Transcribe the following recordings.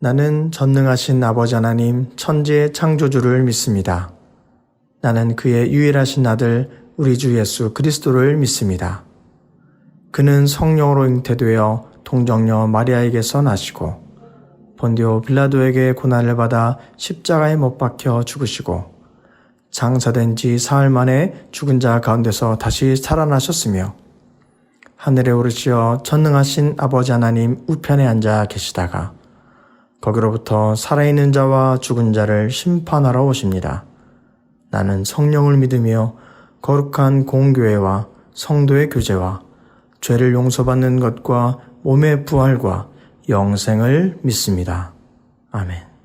나는 전능하신 아버지 하나님 천지의 창조주를 믿습니다. 나는 그의 유일하신 아들 우리 주 예수 그리스도를 믿습니다. 그는 성령으로 잉태되어 동정녀 마리아에게서 나시고 본디오 빌라도에게 고난을 받아 십자가에 못 박혀 죽으시고 장사된 지 사흘 만에 죽은 자 가운데서 다시 살아나셨으며 하늘에 오르시어 전능하신 아버지 하나님 우편에 앉아 계시다가 거기로부터 살아있는 자와 죽은 자를 심판하러 오십니다. 나는 성령을 믿으며 거룩한 공교회와 성도의 교제와 죄를 용서받는 것과 몸의 부활과 영생을 믿습니다. 아멘.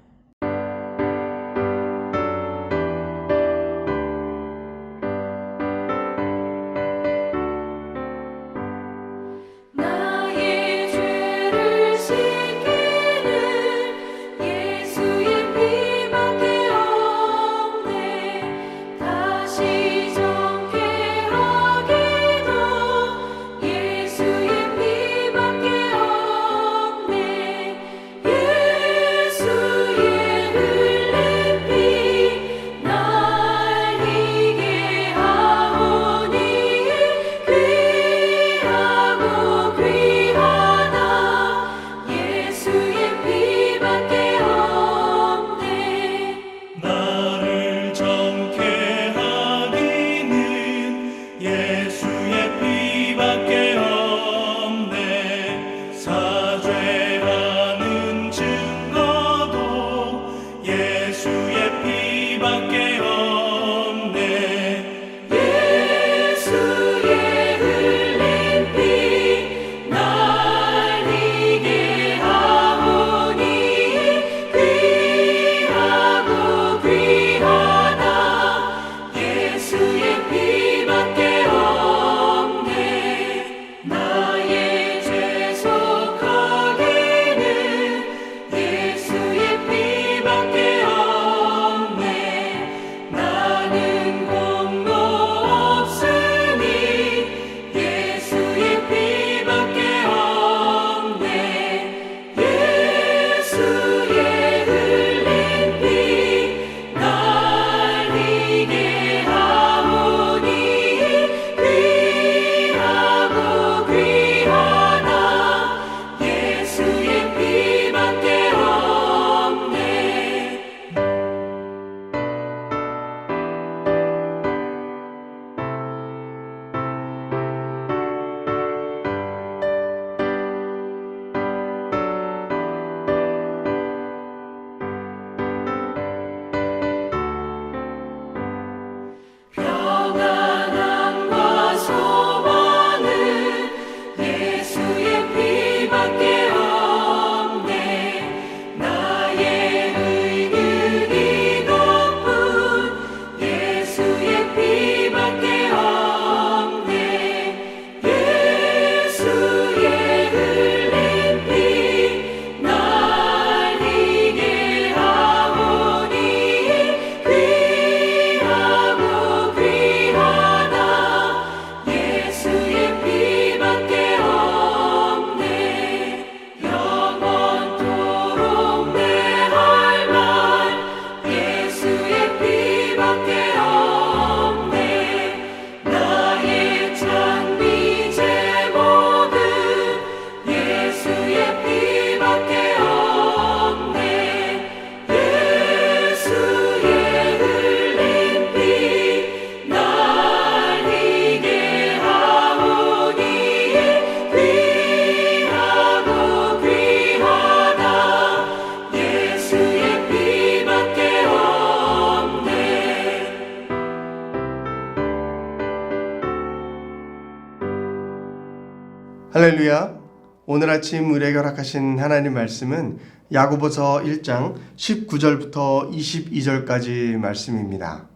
할렐루야. 오늘 아침 우리에게 허락하신 하나님 말씀은 야고보서 1장 19절부터 22절까지 말씀입니다.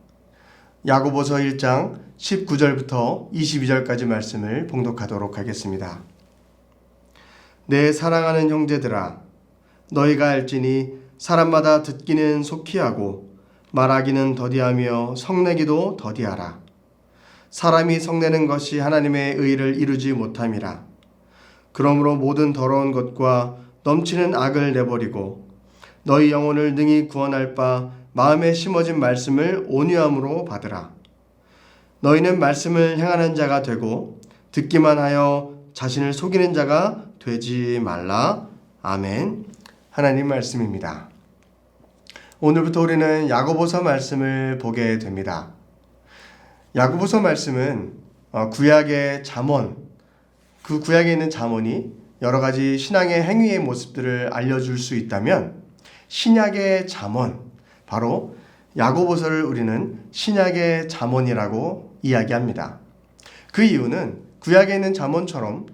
야고보서 1장 19절부터 22절까지 말씀을 봉독하도록 하겠습니다. 내 사랑하는 형제들아, 너희가 알지니 사람마다 듣기는 속히 하고 말하기는 더디하며 성내기도 더디하라. 사람이 성내는 것이 하나님의 의를 이루지 못함이라. 그러므로 모든 더러운 것과 넘치는 악을 내버리고 너희 영혼을 능히 구원할 바 마음에 심어진 말씀을 온유함으로 받으라. 너희는 말씀을 행하는 자가 되고 듣기만 하여 자신을 속이는 자가 되지 말라. 아멘. 하나님 말씀입니다. 오늘부터 우리는 야고보서 말씀을 보게 됩니다. 야고보서 말씀은 구약의 잠언, 그 구약에 있는 잠언이 여러 가지 신앙의 행위의 모습들을 알려줄 수 있다면 신약의 잠언, 바로 야고보서를 우리는 신약의 잠언이라고 이야기합니다. 그 이유는 구약에 있는 잠언처럼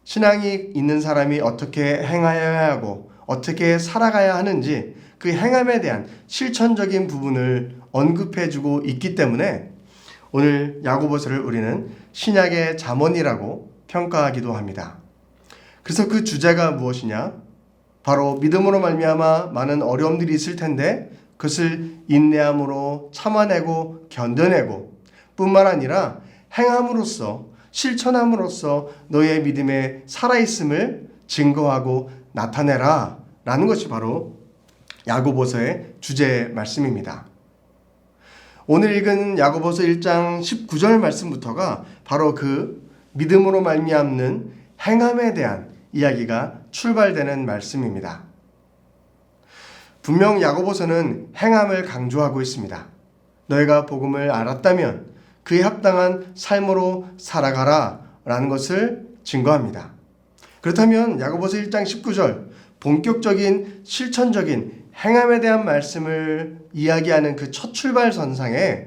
신앙이 있는 사람이 어떻게 행하여야 하고 어떻게 살아가야 하는지 그 행함에 대한 실천적인 부분을 언급해주고 있기 때문에 오늘 야고보서를 우리는 신약의 잠언이라고 평가하기도 합니다. 그래서 그 주제가 무엇이냐? 바로 믿음으로 말미암아 많은 어려움들이 있을 텐데 그것을 인내함으로 참아내고 견뎌내고 뿐만 아니라 행함으로써 실천함으로써 너의 믿음에 살아있음을 증거하고 나타내라 라는 것이 바로 야고보서의 주제 말씀입니다. 오늘 읽은 야고보서 1장 19절 말씀부터가 바로 그 믿음으로 말미암는 행함에 대한 이야기가 출발되는 말씀입니다. 분명 야고보서는 행함을 강조하고 있습니다. 너희가 복음을 알았다면 그에 합당한 삶으로 살아가라 라는 것을 증거합니다. 그렇다면 야고보서 1장 19절 본격적인 실천적인 행함에 대한 말씀을 이야기하는 그 첫 출발선상에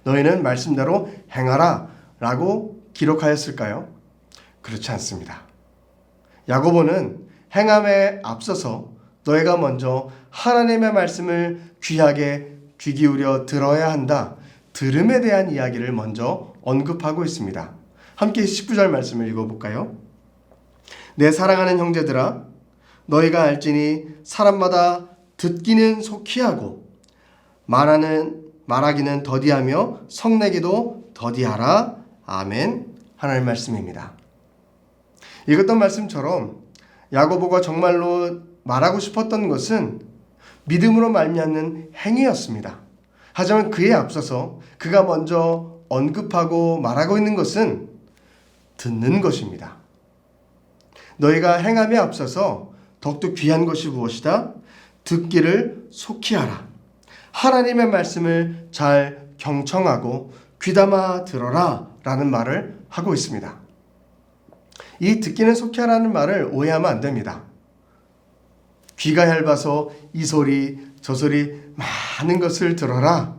너희는 말씀대로 행하라 라고 기록하였을까요? 그렇지 않습니다. 야고보는 행함에 앞서서 너희가 먼저 하나님의 말씀을 귀하게 귀 기울여 들어야 한다. 들음에 대한 이야기를 먼저 언급하고 있습니다. 함께 19절 말씀을 읽어볼까요? 내 사랑하는 형제들아 너희가 알지니 사람마다 듣기는 속히하고 말하기는 더디하며 성내기도 더디하라. 아멘. 하나님의 말씀입니다. 읽었던 말씀처럼 야고보가 정말로 말하고 싶었던 것은 믿음으로 말미암는 행위였습니다. 하지만 그에 앞서서 그가 먼저 언급하고 말하고 있는 것은 듣는 것입니다. 너희가 행함에 앞서서 더욱더 귀한 것이 무엇이다? 듣기를 속히 하라. 하나님의 말씀을 잘 경청하고 귀담아 들어라 라는 말을 하고 있습니다. 이 듣기는 속히 하라는 말을 오해하면 안 됩니다. 귀가 얇아서 이 소리 저 소리 많은 것을 들어라.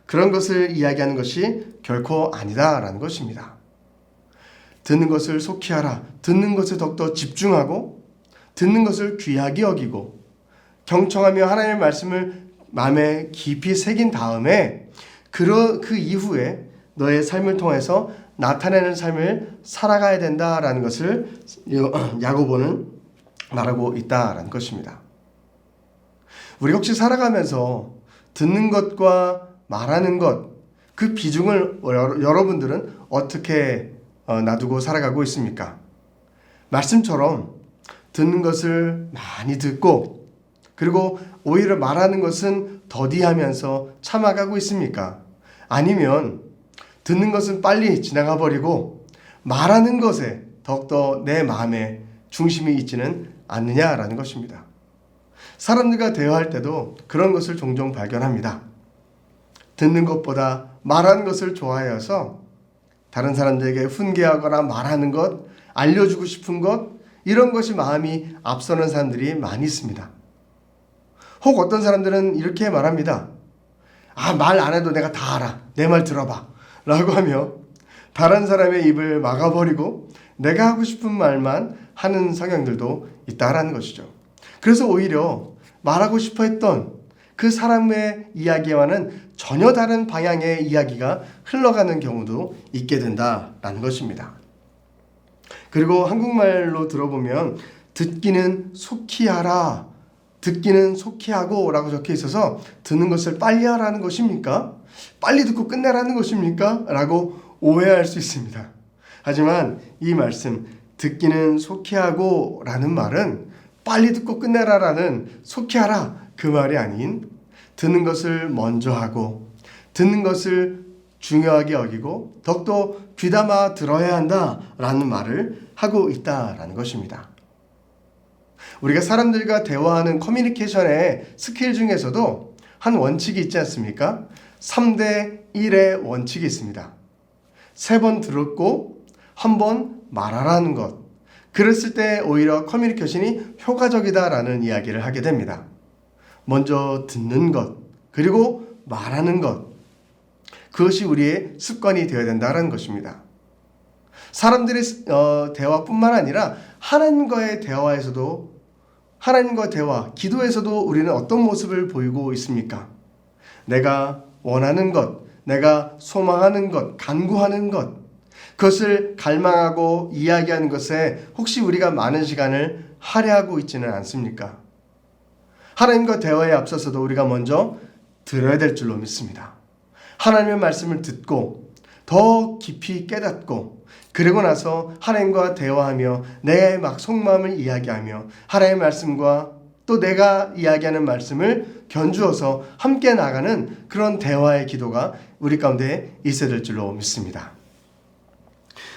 그런 것을 이야기하는 것이 결코 아니다라는 것입니다. 듣는 것을 속히 하라. 듣는 것에 더욱더 집중하고 듣는 것을 귀하게 여기고 경청하며 하나님의 말씀을 마음에 깊이 새긴 다음에 그 이후에 너의 삶을 통해서 나타내는 삶을 살아가야 된다라는 것을 야고보는 말하고 있다라는 것입니다. 우리 혹시 살아가면서 듣는 것과 말하는 것, 그 비중을 여러분들은 어떻게 놔두고 살아가고 있습니까? 말씀처럼 듣는 것을 많이 듣고 그리고 오히려 말하는 것은 더디하면서 참아가고 있습니까? 아니면 듣는 것은 빨리 지나가 버리고 말하는 것에 더욱더 내 마음에 중심이 있지는 않느냐라는 것입니다. 사람들과 대화할 때도 그런 것을 종종 발견합니다. 듣는 것보다 말하는 것을 좋아해서 다른 사람들에게 훈계하거나 말하는 것, 알려주고 싶은 것, 이런 것이 마음이 앞서는 사람들이 많이 있습니다. 혹 어떤 사람들은 이렇게 말합니다. 말 안 해도 내가 다 알아. 내 말 들어봐. 라고 하며 다른 사람의 입을 막아버리고 내가 하고 싶은 말만 하는 성향들도 있다라는 것이죠. 그래서 오히려 말하고 싶어 했던 그 사람의 이야기와는 전혀 다른 방향의 이야기가 흘러가는 경우도 있게 된다라는 것입니다. 그리고 한국말로 들어보면 듣기는 속히 하라, 듣기는 속히 하고 라고 적혀 있어서 듣는 것을 빨리 하라는 것입니까? 빨리 듣고 끝내라는 것입니까? 라고 오해할 수 있습니다. 하지만 이 말씀 듣기는 속히 하고 라는 말은 빨리 듣고 끝내라라는 속히 하라, 그 말이 아닌 듣는 것을 먼저 하고 듣는 것을 중요하게 여기고 더욱더 귀담아 들어야 한다라는 말을 하고 있다라는 것입니다. 우리가 사람들과 대화하는 커뮤니케이션의 스킬 중에서도 한 원칙이 있지 않습니까? 3대 1의 원칙이 있습니다. 3번 들었고 1번 말하라는 것. 그랬을 때 오히려 커뮤니케이션이 효과적이다라는 이야기를 하게 됩니다. 먼저 듣는 것, 그리고 말하는 것. 그것이 우리의 습관이 되어야 된다는 것입니다. 사람들의 대화뿐만 아니라 하나님과의 대화에서도 하나님과 대화, 기도에서도 우리는 어떤 모습을 보이고 있습니까? 내가 원하는 것, 내가 소망하는 것, 간구하는 것, 그것을 갈망하고 이야기하는 것에 혹시 우리가 많은 시간을 할애하고 있지는 않습니까? 하나님과 대화에 앞서서도 우리가 먼저 들어야 될 줄로 믿습니다. 하나님의 말씀을 듣고 더 깊이 깨닫고 그리고 나서 하나님과 대화하며 내 막 속마음을 이야기하며 하나님의 말씀과 또 내가 이야기하는 말씀을 견주어서 함께 나가는 그런 대화의 기도가 우리 가운데 있어야 될 줄로 믿습니다.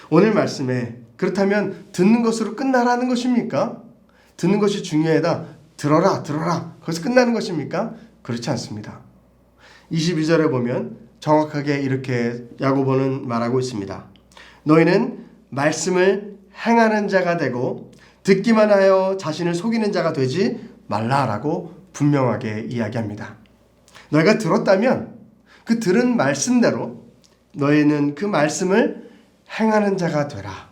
오늘 말씀에 그렇다면 듣는 것으로 끝나라는 것입니까? 듣는 것이 중요하다. 들어라. 거기서 끝나는 것입니까? 그렇지 않습니다. 22절에 보면 정확하게 이렇게 야고보는 말하고 있습니다. 너희는 말씀을 행하는 자가 되고 듣기만 하여 자신을 속이는 자가 되지 말라라고 분명하게 이야기합니다. 너희가 들었다면 그 들은 말씀대로 너희는 그 말씀을 행하는 자가 되라.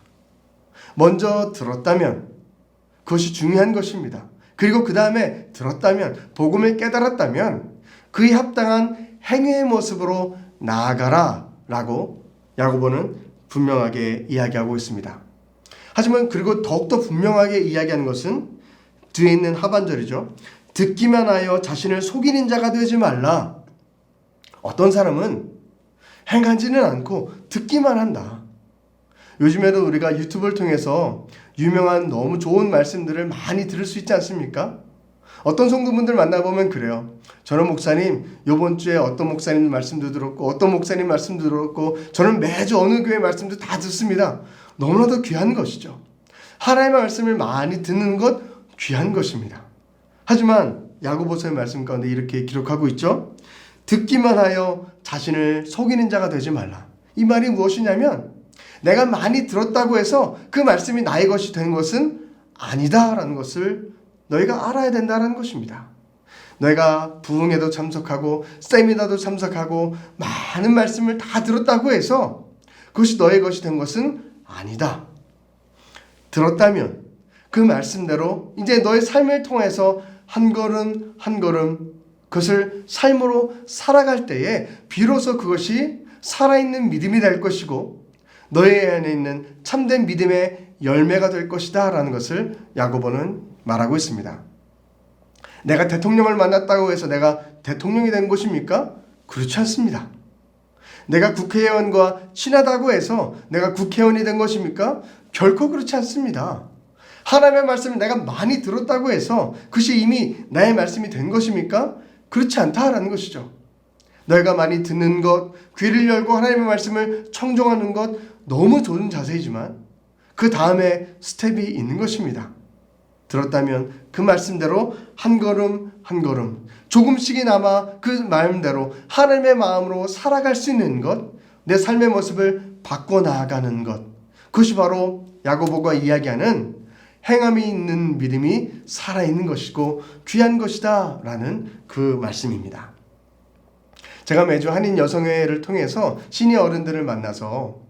먼저 들었다면 그것이 중요한 것입니다. 그리고 그 다음에 들었다면 복음을 깨달았다면 그에 합당한 행위의 모습으로 나아가라 라고 야고보는 분명하게 이야기하고 있습니다. 하지만 그리고 더욱더 분명하게 이야기하는 것은 뒤에 있는 하반절이죠. 듣기만 하여 자신을 속이는 자가 되지 말라. 어떤 사람은 행하지는 않고 듣기만 한다. 요즘에도 우리가 유튜브를 통해서 유명한 너무 좋은 말씀들을 많이 들을 수 있지 않습니까? 어떤 성도분들 만나보면 그래요. 저는 목사님 이번 주에 어떤 목사님 말씀도 들었고 어떤 목사님 말씀도 들었고 저는 매주 어느 교회 말씀도 다 듣습니다. 너무나도 귀한 것이죠. 하나님의 말씀을 많이 듣는 것 귀한 것입니다. 하지만 야고보서의 말씀 가운데 이렇게 기록하고 있죠. 듣기만 하여 자신을 속이는 자가 되지 말라. 이 말이 무엇이냐면 내가 많이 들었다고 해서 그 말씀이 나의 것이 되는 것은 아니다라는 것을 너희가 알아야 된다는 것입니다. 너희가 부흥회도 참석하고 세미나도 참석하고 많은 말씀을 다 들었다고 해서 그것이 너의 것이 된 것은 아니다. 들었다면 그 말씀대로 이제 너의 삶을 통해서 한 걸음 한 걸음 그것을 삶으로 살아갈 때에 비로소 그것이 살아있는 믿음이 될 것이고 너의 안에 있는 참된 믿음의 열매가 될 것이다 라는 것을 야고보는 말하고 있습니다. 내가 대통령을 만났다고 해서 내가 대통령이 된 것입니까? 그렇지 않습니다. 내가 국회의원과 친하다고 해서 내가 국회의원이 된 것입니까? 결코 그렇지 않습니다. 하나님의 말씀을 내가 많이 들었다고 해서 그것이 이미 나의 말씀이 된 것입니까? 그렇지 않다라는 것이죠. 너희가 많이 듣는 것, 귀를 열고 하나님의 말씀을 청종하는 것 너무 좋은 자세이지만 그 다음에 스텝이 있는 것입니다. 들었다면 그 말씀대로 한 걸음 한 걸음 조금씩이나마 그 마음대로 하나님의 마음으로 살아갈 수 있는 것, 내 삶의 모습을 바꿔 나아가는 것, 그것이 바로 야고보가 이야기하는 행함이 있는 믿음이 살아있는 것이고 귀한 것이다 라는 그 말씀입니다. 제가 매주 한인 여성회를 통해서 시니어 어른들을 만나서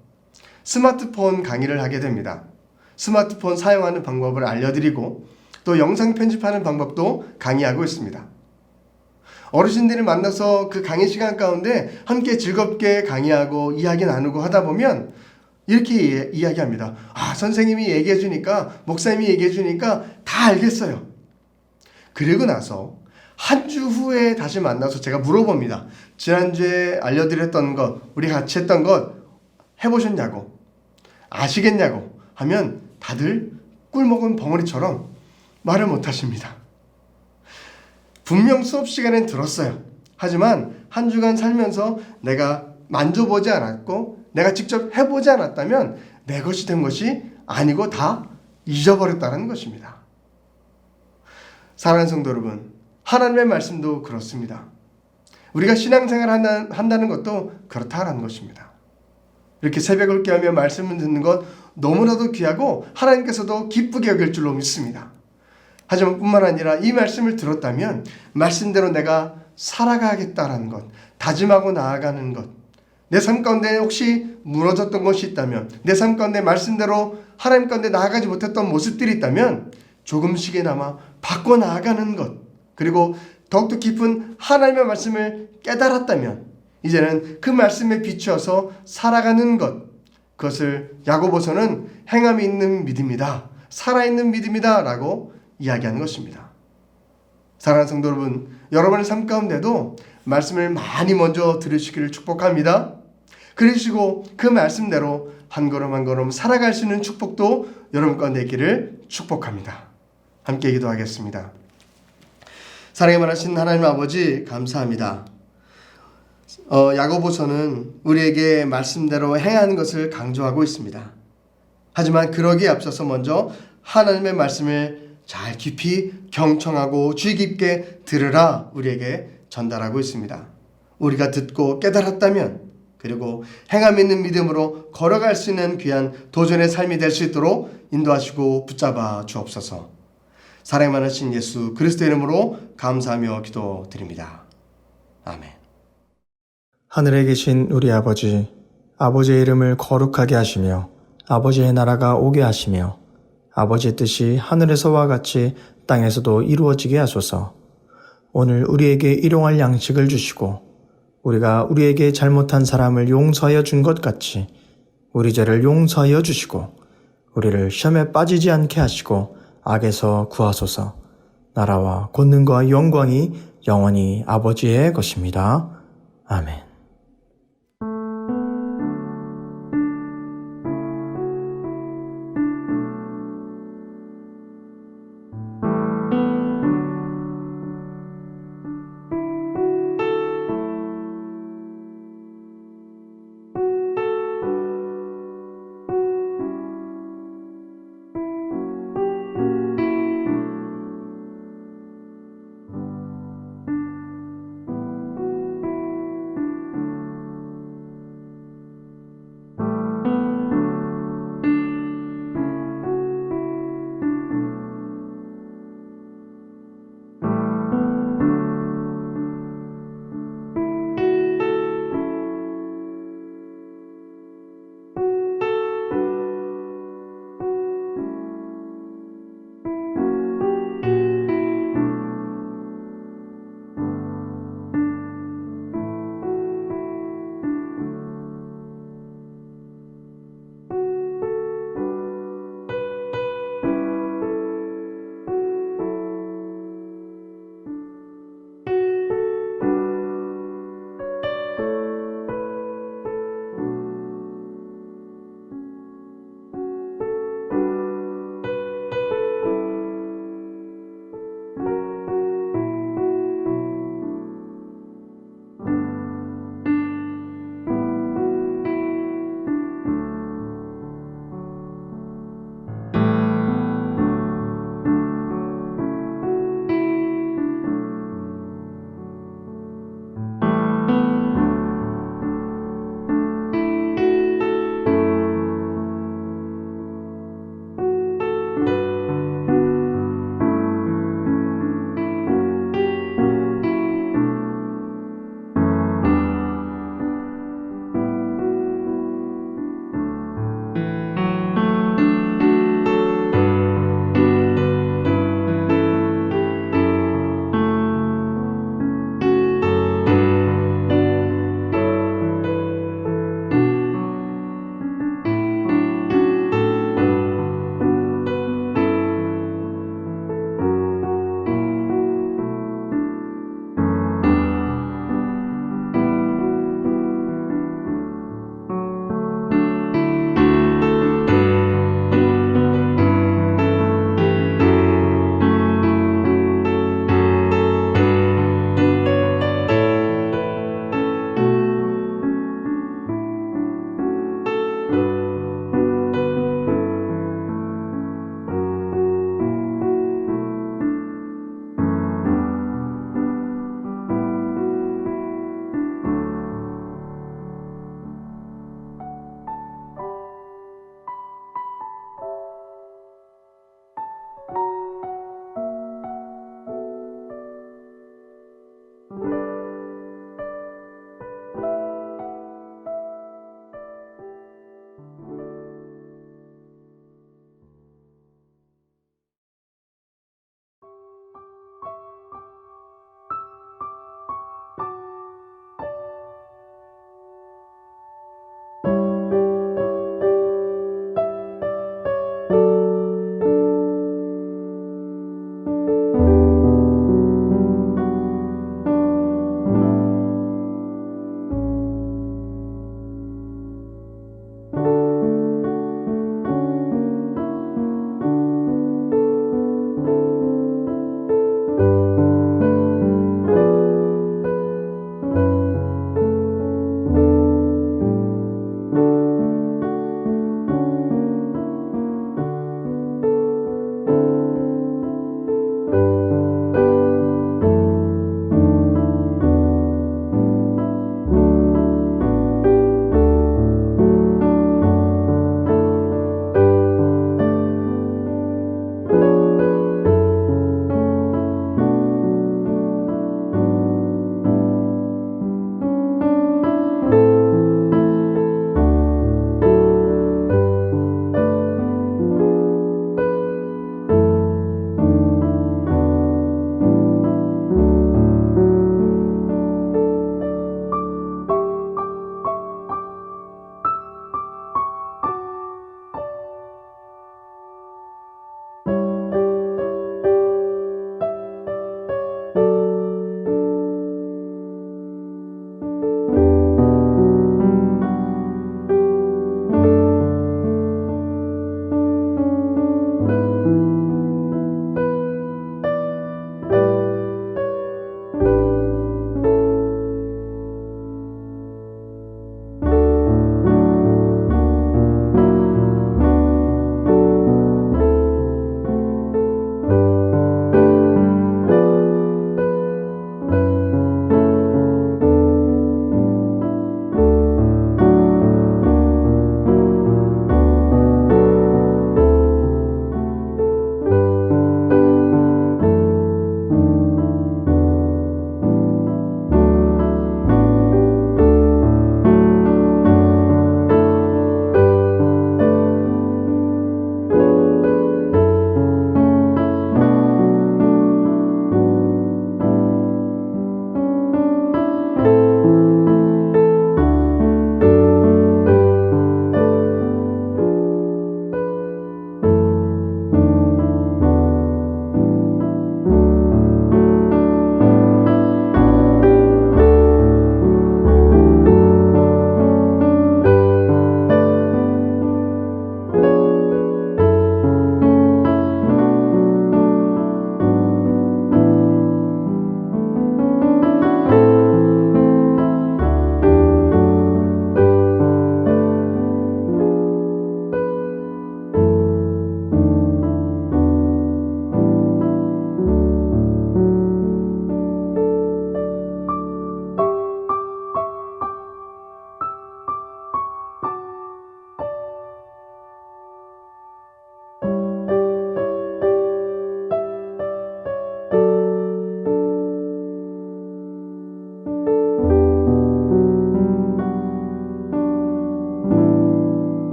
스마트폰 강의를 하게 됩니다. 스마트폰 사용하는 방법을 알려드리고 또 영상 편집하는 방법도 강의하고 있습니다. 어르신들을 만나서 그 강의 시간 가운데 함께 즐겁게 강의하고 이야기 나누고 하다 보면 이렇게 이야기합니다. 선생님이 얘기해 주니까 목사님이 얘기해 주니까 다 알겠어요. 그리고 나서 한 주 후에 다시 만나서 제가 물어봅니다. 지난주에 알려드렸던 것, 우리 같이 했던 것 해보셨냐고, 아시겠냐고 하면 다들 꿀 먹은 벙어리처럼 말을 못하십니다. 분명 수업 시간엔 들었어요. 하지만 한 주간 살면서 내가 만져보지 않았고 내가 직접 해보지 않았다면 내 것이 된 것이 아니고 다 잊어버렸다는 것입니다. 사랑하는 성도 여러분, 하나님의 말씀도 그렇습니다. 우리가 신앙생활을 한다는 것도 그렇다라는 것입니다. 이렇게 새벽을 깨우며 말씀을 듣는 것 너무나도 귀하고 하나님께서도 기쁘게 여길 줄로 믿습니다. 하지만 뿐만 아니라 이 말씀을 들었다면 말씀대로 내가 살아가겠다라는 것, 다짐하고 나아가는 것, 내 삶 가운데 혹시 무너졌던 것이 있다면, 내 삶 가운데 말씀대로 하나님 가운데 나아가지 못했던 모습들이 있다면 조금씩이나마 바꿔 나아가는 것, 그리고 더욱더 깊은 하나님의 말씀을 깨달았다면 이제는 그 말씀에 비추어서 살아가는 것, 그것을 야고보서는 행함이 있는 믿음이다, 살아있는 믿음이다 라고 이야기하는 것입니다. 사랑하는 성도 여러분, 여러분의 삶 가운데도 말씀을 많이 먼저 들으시기를 축복합니다. 그러시고 그 말씀대로 한 걸음 한 걸음 살아갈 수 있는 축복도 여러분 가운데 있기를 축복합니다. 함께 기도하겠습니다. 사랑에 많으신 하나님 아버지 감사합니다. 야고보서는 우리에게 말씀대로 행하는 것을 강조하고 있습니다. 하지만 그러기에 앞서서 먼저 하나님의 말씀을 잘 깊이 경청하고 주의 깊게 들으라 우리에게 전달하고 있습니다. 우리가 듣고 깨달았다면, 그리고 행함 있는 믿음으로 걸어갈 수 있는 귀한 도전의 삶이 될 수 있도록 인도하시고 붙잡아 주옵소서. 사랑 많으신 예수 그리스도의 이름으로 감사하며 기도드립니다. 아멘. 하늘에 계신 우리 아버지, 아버지의 이름을 거룩하게 하시며 아버지의 나라가 오게 하시며 아버지의 뜻이 하늘에서와 같이 땅에서도 이루어지게 하소서. 오늘 우리에게 일용할 양식을 주시고 우리가 우리에게 잘못한 사람을 용서하여 준 것 같이 우리 죄를 용서하여 주시고 우리를 시험에 빠지지 않게 하시고 악에서 구하소서. 나라와 권능과 영광이 영원히 아버지의 것입니다. 아멘.